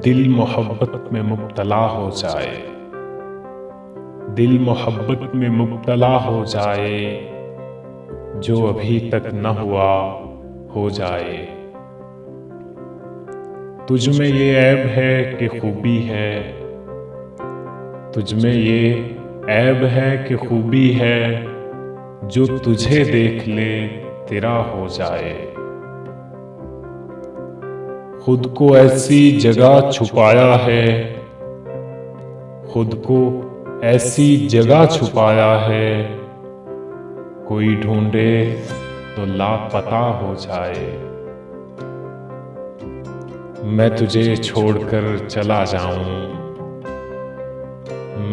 दिल मोहब्बत में मुब्तला हो जाए, दिल मोहब्बत में मुब्तला हो जाए, जो अभी तक न हुआ हो जाए। तुझ में ये ऐब है कि खूबी है, तुझ में ये ऐब है कि खूबी है, जो तुझे देख ले तेरा हो जाए। खुद को ऐसी जगह छुपाया है, खुद को ऐसी जगह छुपाया है, कोई ढूंढे तो लापता हो जाए। मैं तुझे छोड़कर चला जाऊं,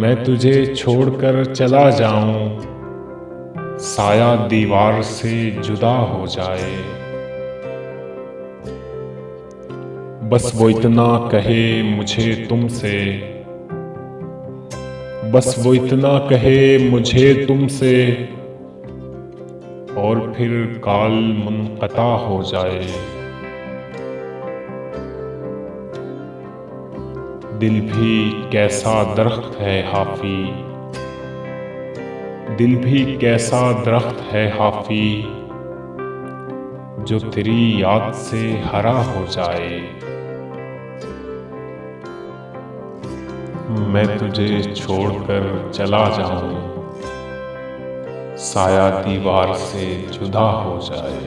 मैं तुझे छोड़कर चला जाऊं, साया दीवार से जुदा हो जाए। बस वो इतना कहे मुझे तुमसे, बस वो इतना कहे मुझे तुमसे, और फिर काल मुनक़ता हो जाए। दिल भी कैसा दरख्त है हाफी, दिल भी कैसा दरख्त है हाफी, जो तेरी याद से हरा हो जाए। मैं तुझे छोड़कर चला जाऊं, साया दीवार से जुदा हो जाए।